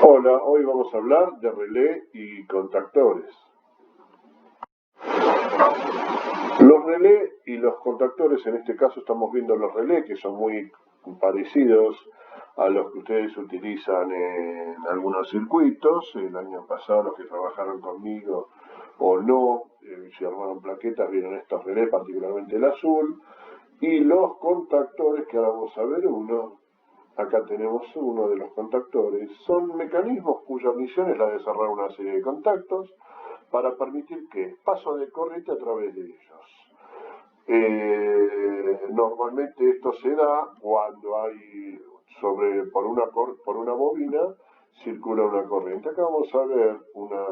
Hola, hoy vamos a hablar de relé y contactores. Los relés y los contactores, en este caso estamos viendo los relés, que son muy parecidos a los que ustedes utilizan en algunos circuitos. El año pasado los que trabajaron conmigo o no, si armaron plaquetas, vieron estos relés, particularmente el azul. Y los contactores, que ahora vamos a ver uno. Acá tenemos uno de los contactores. Son mecanismos cuya misión es la de cerrar una serie de contactos para permitir que paso de corriente a través de ellos. Normalmente esto se da cuando hay por una bobina circula una corriente. Acá vamos a ver una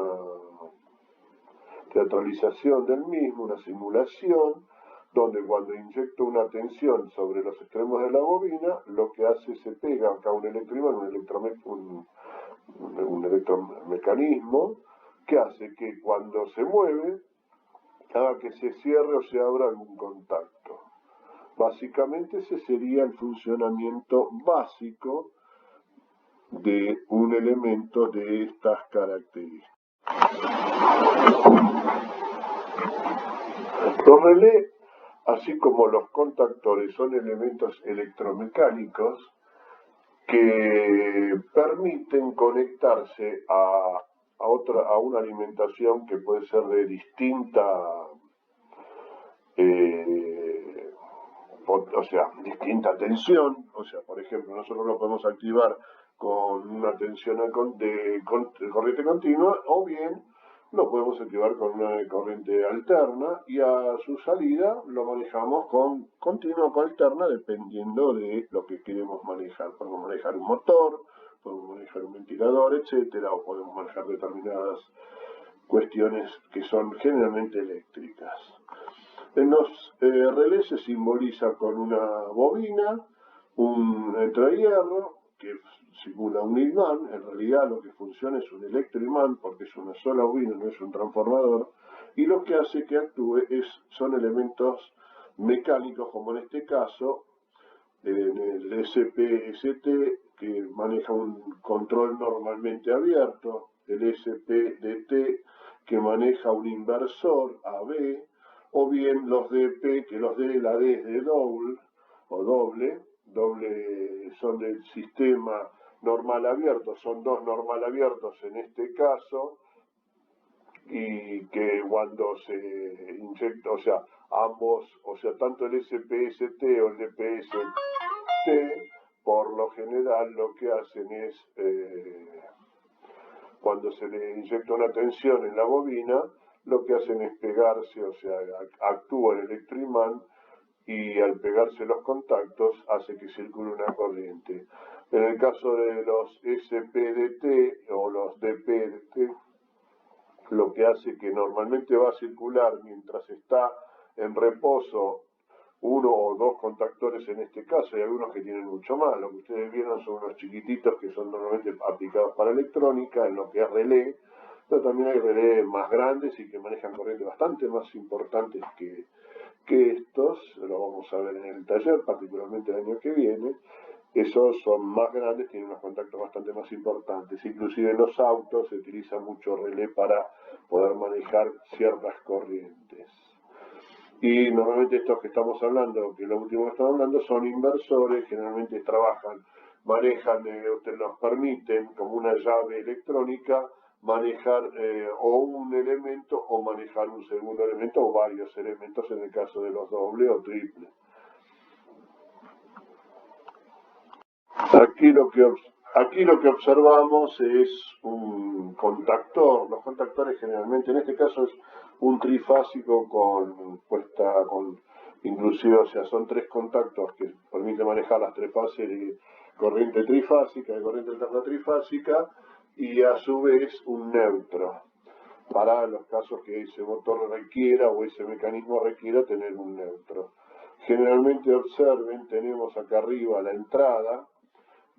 teatralización del mismo, una simulación, donde cuando inyecto una tensión sobre los extremos de la bobina, lo que hace se pega acá un electroimán, un electromecanismo, que hace que cuando se mueve, haga que se cierre o se abra algún contacto. Básicamente ese sería el funcionamiento básico de un elemento de estas características. Los relés, así como los contactores, son elementos electromecánicos que permiten conectarse a una alimentación que puede ser de distinta tensión. O sea, por ejemplo, nosotros lo podemos activar con una tensión de corriente continua, o bien lo podemos activar con una corriente alterna, y a su salida lo manejamos con continua o alterna dependiendo de lo que queremos manejar. Podemos manejar un motor, podemos manejar un ventilador, etcétera, o podemos manejar determinadas cuestiones que son generalmente eléctricas. En los relés se simboliza con una bobina, un entrehierro que simula un imán. En realidad lo que funciona es un electroimán, porque es una sola bobina, no es un transformador, y lo que hace que actúe son elementos mecánicos, como en este caso en el SPST, que maneja un control normalmente abierto, el SPDT, que maneja un inversor AB, o bien los DP, que la D es de doble son del sistema normal abierto, son dos normal abiertos en este caso, y que cuando se inyecta, tanto el SPST o el DPST, por lo general lo que hacen es, cuando se le inyecta una tensión en la bobina, lo que hacen es pegarse, o sea, actúa el electroimán, y al pegarse los contactos hace que circule una corriente. En el caso de los SPDT o los DPDT, lo que hace que normalmente va a circular mientras está en reposo uno o dos contactores en este caso. Hay algunos que tienen mucho más. Lo que ustedes vieron son unos chiquititos que son normalmente aplicados para electrónica, en lo que es relé, pero también hay relés más grandes y que manejan corrientes bastante más importantes que estos. Lo vamos a ver en el taller, particularmente el año que viene. Esos son más grandes, tienen unos contactos bastante más importantes. Inclusive en los autos se utiliza mucho relé para poder manejar ciertas corrientes. Y normalmente estos que estamos hablando, que lo último que estamos hablando, son inversores, generalmente manejan, nos permiten, como una llave electrónica, manejar o un elemento o manejar un segundo elemento o varios elementos en el caso de los doble o triple. Aquí lo que observamos es un contactor. Los contactores generalmente, en este caso es un trifásico inclusive, o sea, son tres contactos que permiten manejar las tres fases de corriente trifásica, de corriente alterna trifásica, y a su vez un neutro, para los casos que ese motor requiera o ese mecanismo requiera tener un neutro. Generalmente, observen, tenemos acá arriba la entrada,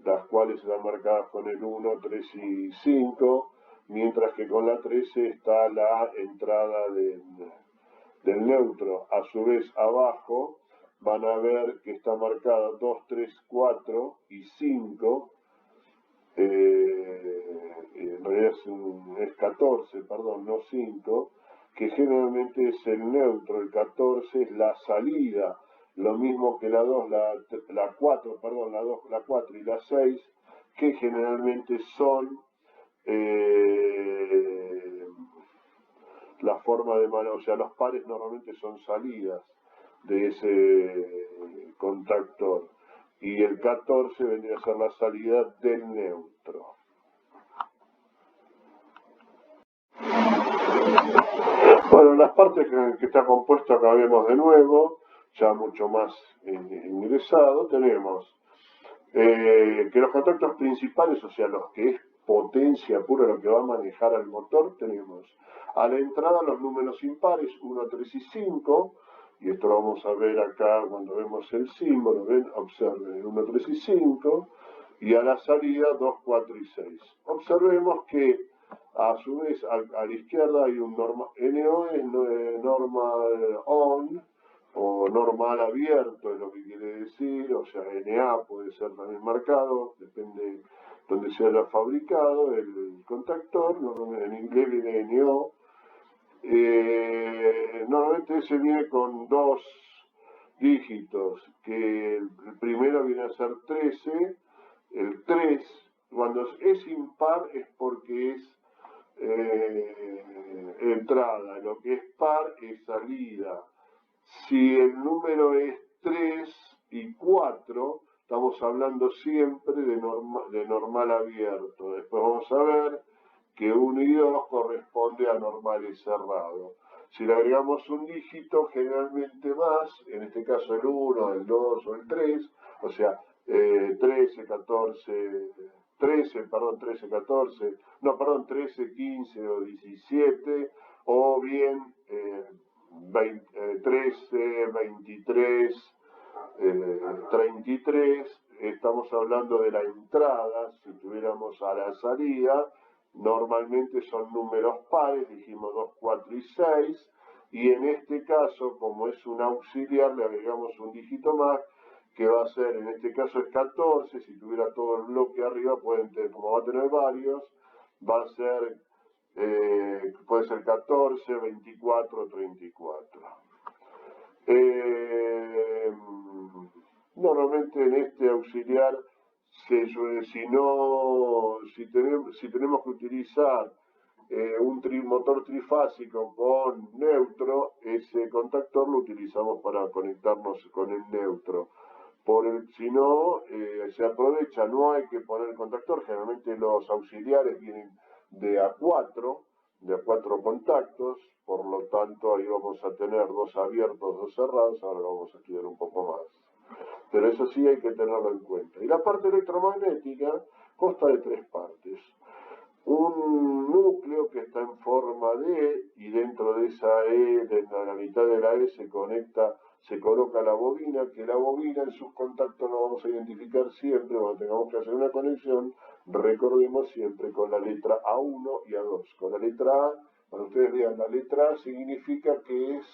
las cuales están marcadas con el 1, 3 y 5, mientras que con la 13 está la entrada del neutro. A su vez, abajo van a ver que está marcada 2, 3, 4 y 5, es 14, perdón, no 5, que generalmente es el neutro. El 14 es la salida, lo mismo que la 2, la 4, perdón, la 2, la 4 y la 6, que generalmente son la forma de mano, o sea, los pares normalmente son salidas de ese contactor, y el 14 vendría a ser la salida del neutro. Bueno, las partes que está compuesto acá vemos de nuevo, ya mucho más ingresado. Tenemos que los contactos principales, o sea, los que es potencia pura, lo que va a manejar al motor, tenemos a la entrada los números impares 1, 3 y 5, y esto lo vamos a ver acá cuando vemos el símbolo. Ven, observen, 1, 3 y 5, y a la salida 2, 4 y 6. Observemos que a su vez a la izquierda hay un NO, es normal on, o normal abierto, es lo que quiere decir, o sea, NA puede ser también marcado, depende donde se haya fabricado el contactor. En inglés viene NO. Normalmente ese viene con 2 dígitos, que el primero viene a ser 13, el 3, cuando es impar es porque es entrada, lo que es par es salida. Si el número es 3 y 4, estamos hablando siempre de normal abierto. Después vamos a ver que 1 y 2 corresponde a normales cerrado. Si le agregamos un dígito, generalmente más, en este caso el 1, el 2 o el 3, o sea, 13, 14, 13, 15 o 17, o bien 13, 23, 33, estamos hablando de la entrada. Si tuviéramos a la salida, normalmente son números pares, dijimos 2, 4 y 6, y en este caso, como es un auxiliar, le agregamos un dígito más, que va a ser, en este caso es 14, si tuviera todo el bloque arriba, como va a tener varios, va a ser, puede ser 14, 24, 34. Normalmente en este auxiliar, si tenemos que utilizar un motor trifásico con neutro, ese contactor lo utilizamos para conectarnos con el neutro. Si no, se aprovecha, no hay que poner el contactor. Generalmente los auxiliares vienen de a 4 contactos, por lo tanto ahí vamos a tener 2 abiertos, 2 cerrados. Ahora lo vamos a estudiar un poco más, pero eso sí hay que tenerlo en cuenta. Y la parte electromagnética consta de 3 partes. Un núcleo que está en forma de E, y dentro de esa E, en la mitad de la E, se coloca la bobina, que la bobina en sus contactos lo vamos a identificar siempre cuando tengamos que hacer una conexión. Recordemos siempre con la letra A1 y A2. Con la letra A, cuando ustedes vean la letra A, significa que es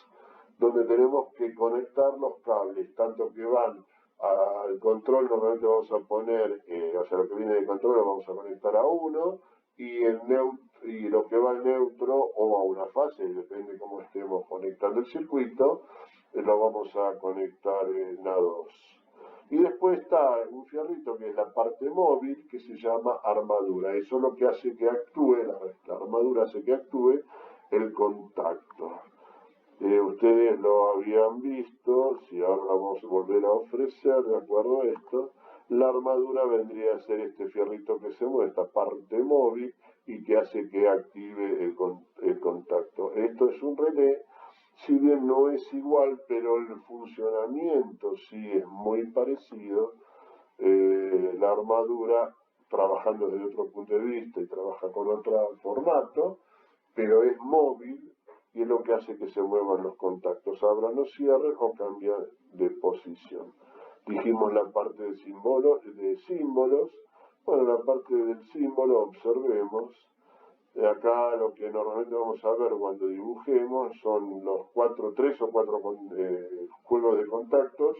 donde tenemos que conectar los cables, tanto que van al control. Normalmente vamos a poner, o sea, lo que viene de control lo vamos a conectar a 1, y lo que va al neutro o a una fase, depende cómo estemos conectando el circuito, lo vamos a conectar en A2. Y después está un fierrito que es la parte móvil, que se llama armadura. Eso es lo que hace que actúe, la armadura hace que actúe el contacto. Ustedes lo habían visto, si ahora vamos a volver a ofrecer, de acuerdo a esto, la armadura vendría a ser este fierrito que se mueve, esta parte móvil, y que hace que active el contacto. Esto es un relé, si bien no es igual, pero el funcionamiento sí es muy parecido. La armadura, trabajando desde otro punto de vista y trabaja con otro formato, pero es móvil, y es lo que hace que se muevan los contactos, abran o cierren o cambian de posición. Dijimos la parte de símbolos. Bueno, la parte del símbolo, observemos. Acá lo que normalmente vamos a ver cuando dibujemos son los 3 o 4 juegos de contactos.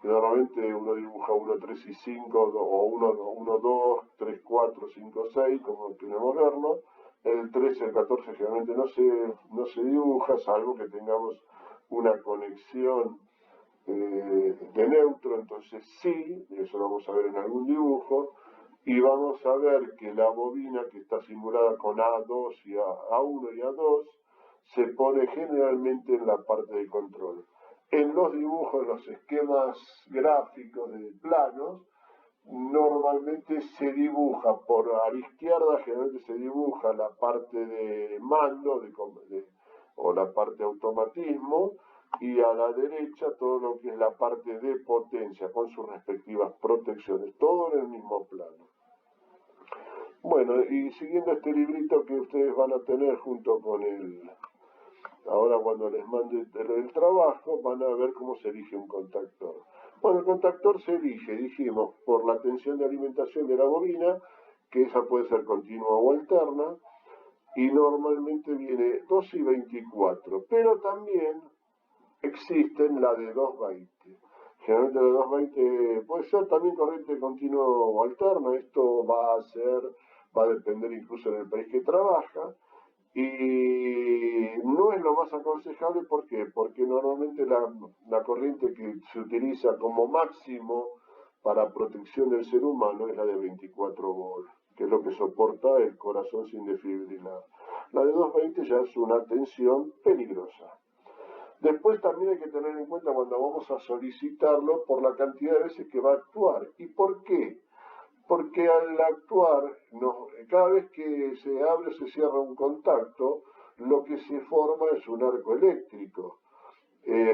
Normalmente uno dibuja 1, 3 y 5, o 1, 2, 3, 4. 4, 5, 6, como queremos verlo. El 13, el 14 generalmente no se dibuja, salvo que tengamos una conexión de neutro, entonces sí, eso lo vamos a ver en algún dibujo, y vamos a ver que la bobina que está simulada con A2 y A1 y A2 se pone generalmente en la parte de control. En los dibujos, en los esquemas gráficos de planos, normalmente se dibuja a la izquierda, generalmente se dibuja la parte de mando o la parte de automatismo, y a la derecha todo lo que es la parte de potencia con sus respectivas protecciones, todo en el mismo plano. Bueno, y siguiendo este librito que ustedes van a tener junto con ahora cuando les mande el trabajo, van a ver cómo se elige un contactor. Bueno, el contactor se elige, dijimos, por la tensión de alimentación de la bobina, que esa puede ser continua o alterna, y normalmente viene 2 y 24, pero también existen la de 220. Generalmente la de 220 puede ser también corriente continua o alterna, esto va a depender incluso del país que trabaja, y no es lo más aconsejable. ¿Por qué? Porque normalmente la corriente que se utiliza como máximo para protección del ser humano es la de 24 volts, que es lo que soporta el corazón sin desfibrilar. La de 220 ya es una tensión peligrosa. Después también hay que tener en cuenta cuando vamos a solicitarlo por la cantidad de veces que va a actuar. ¿Y por qué? Porque al actuar, cada vez que se abre o se cierra un contacto, lo que se forma es un arco eléctrico.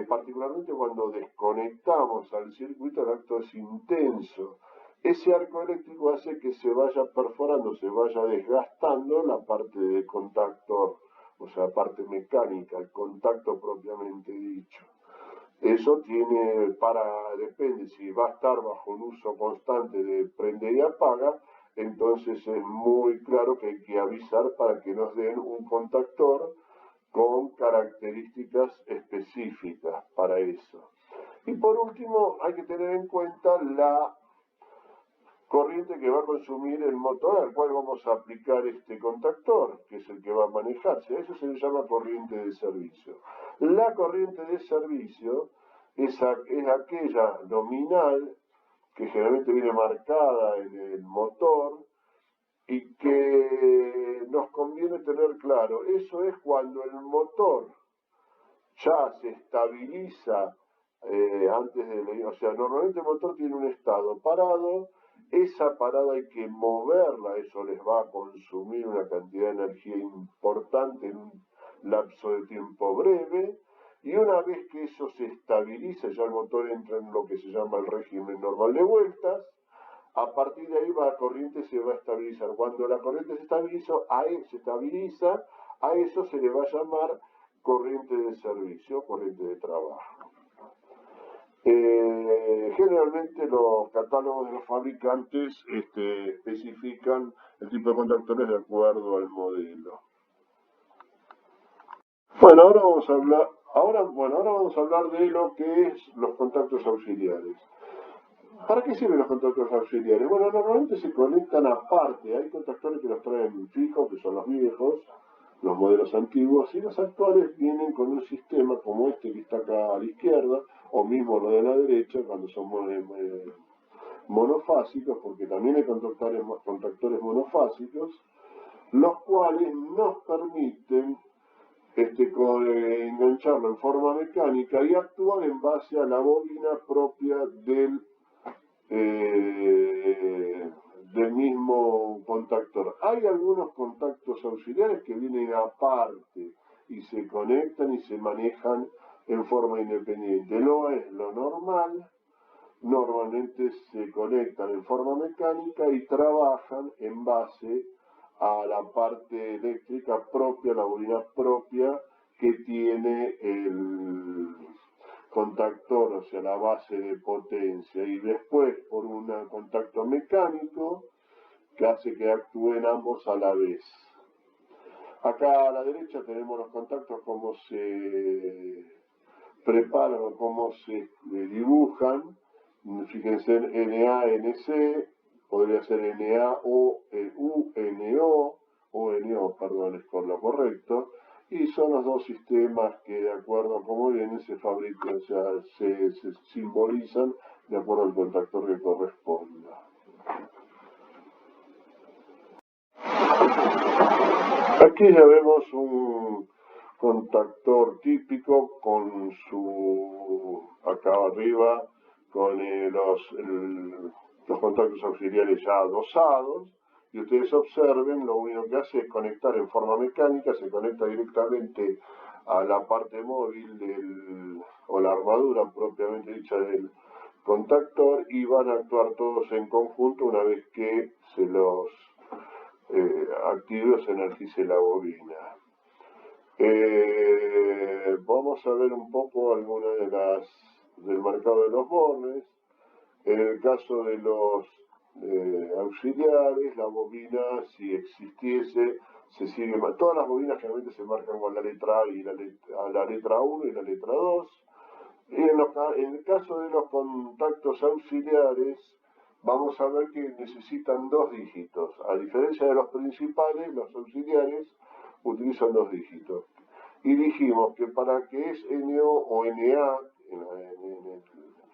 Particularmente cuando desconectamos al circuito, el acto es intenso. Ese arco eléctrico hace que se vaya perforando, se vaya desgastando la parte de contactor, o sea, parte mecánica, el contacto propiamente dicho. Eso depende si va a estar bajo un uso constante de prende y apaga, entonces es muy claro que hay que avisar para que nos den un contactor con características específicas para eso. Y por último, hay que tener en cuenta la corriente que va a consumir el motor al cual vamos a aplicar este contactor, que es el que va a manejarse. Eso se le llama corriente de servicio. La corriente de servicio es aquella nominal que generalmente viene marcada en el motor y que nos conviene tener claro. Eso es cuando el motor ya se estabiliza o sea, normalmente el motor tiene un estado parado. Esa parada hay que moverla, eso les va a consumir una cantidad de energía importante en un lapso de tiempo breve, y una vez que eso se estabiliza, ya el motor entra en lo que se llama el régimen normal de vueltas. A partir de ahí la corriente se va a estabilizar. Cuando la corriente se estabiliza, a eso se le va a llamar corriente de servicio, corriente de trabajo. Generalmente los catálogos de los fabricantes especifican el tipo de contactores de acuerdo al modelo. Bueno, ahora vamos a hablar de lo que es los contactos auxiliares. ¿Para qué sirven los contactos auxiliares? Bueno, normalmente se conectan aparte. Hay contactores que los traen fijos, que son los viejos, los modelos antiguos, y los actuales vienen con un sistema como este que está acá a la izquierda, o mismo lo de la derecha, cuando son monofásicos, porque también hay contactores monofásicos, los cuales nos permiten engancharlo en forma mecánica y actuar en base a la bobina propia del mismo contactor. Hay algunos contactos auxiliares que vienen aparte y se conectan y se manejan en forma independiente. No es lo normal. Normalmente se conectan en forma mecánica y trabajan en base a la parte eléctrica propia, la bobina propia que tiene el contactor, o sea, la base de potencia, y después por un contacto mecánico que hace que actúen ambos a la vez. Acá a la derecha tenemos los contactos, cómo se preparan o cómo se dibujan. Fíjense en NA, NC, podría ser NA o NO, perdón, es por lo correcto, y son los dos sistemas que de acuerdo a cómo vienen se fabrican, o sea, se simbolizan de acuerdo al contactor que corresponda. Aquí ya vemos un contactor típico con su, acá arriba, con los contactos auxiliares ya dosados, y ustedes observen, lo único que hace es conectar en forma mecánica, se conecta directamente a la parte móvil o la armadura propiamente dicha del contactor, y van a actuar todos en conjunto una vez que se los active o se energice la bobina. Vamos a ver un poco algunas del mercado de los bornes. En el caso de los auxiliares, la bobina, si existiese, se sigue, todas las bobinas generalmente se marcan con la letra A y la letra 1 y la letra 2. Y en el caso de los contactos auxiliares, vamos a ver que necesitan 2 dígitos. A diferencia de los principales, los auxiliares utilizan 2 dígitos. Y dijimos que para que es NO o NA, en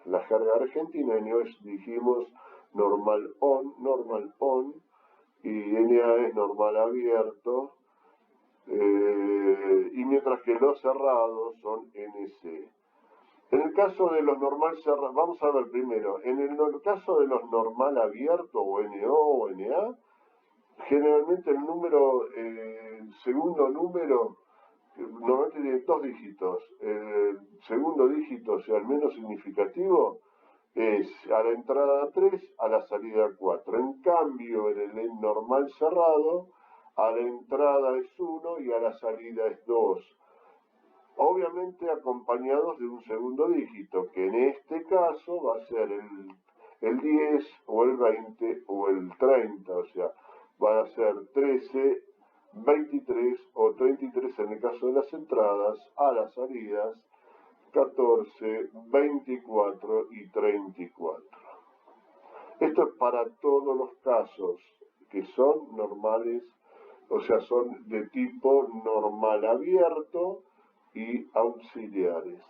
la jerga argentina, NO es, dijimos, normal on, y NA es normal abierto, y mientras que los cerrados son NC. En el caso de los normal cerrados, vamos a ver primero, en el caso de los normal abierto o NO o NA, generalmente el número, el segundo número, normalmente tiene 2 dígitos. El segundo dígito, o sea, el menos significativo, es a la entrada 3, a la salida 4. En cambio, en el normal cerrado, a la entrada es 1 y a la salida es 2. Obviamente acompañados de un segundo dígito, que en este caso va a ser el 10 o el 20 o el 30, o sea, va a ser 13, 23 o 33 en el caso de las entradas, a las salidas 14, 24 y 34. Esto es para todos los casos que son normales, o sea, son de tipo normal abierto y auxiliares.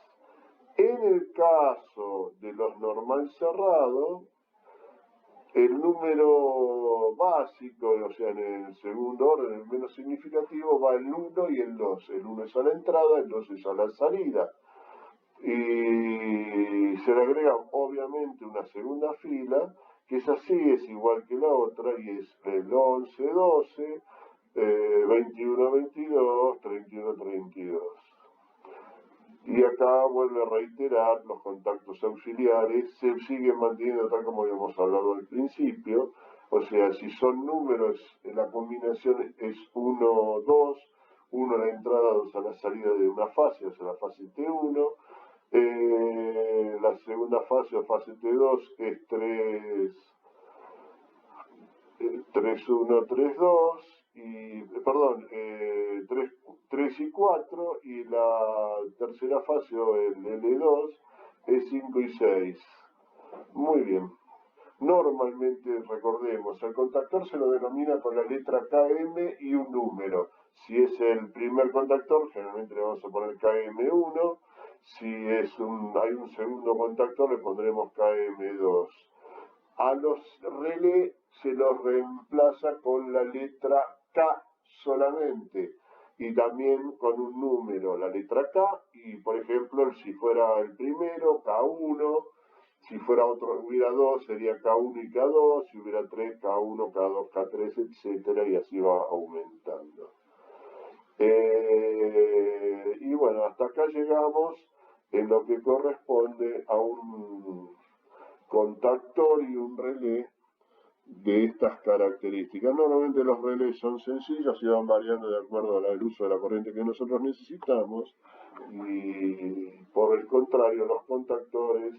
En el caso de los normal cerrado, el número básico, o sea, en el segundo orden, el menos significativo, va el 1 y el 2. El 1 es a la entrada, el 2 es a la salida. Y se le agrega obviamente una segunda fila, que es así, es igual que la otra, y es el 11, 12, 21, 22, 31, 32. Y acá vuelve a reiterar, los contactos auxiliares se siguen manteniendo tal como habíamos hablado al principio, o sea, si son números, la combinación es 1, 2, 1 a la entrada, 2 a la salida de una fase, o sea, la fase T1, la segunda fase o fase T2 es 3, 1, 3, 2, y, perdón, 3 y 4, y la tercera fase o el L2 es 5 y 6. Muy bien. Normalmente, recordemos, el contactor se lo denomina con la letra KM y un número. Si es el primer contactor, generalmente le vamos a poner KM1. Si hay un segundo contactor, le pondremos KM2. A los relés se los reemplaza con la letra K solamente, y también con un número, la letra K, y por ejemplo, si fuera el primero, K1, si fuera otro, hubiera 2, sería K1 y K2, si hubiera 3, K1, K2, K3, etcétera, y así va aumentando. Y bueno, hasta acá llegamos en lo que corresponde a un contactor y un relé de estas características. Normalmente los relés son sencillos y van variando de acuerdo al uso de la corriente que nosotros necesitamos, y por el contrario los contactores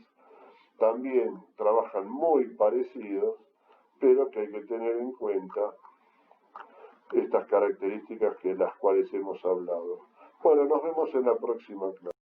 también trabajan muy parecidos, pero que hay que tener en cuenta estas características que las cuales hemos hablado. Bueno, nos vemos en la próxima clase.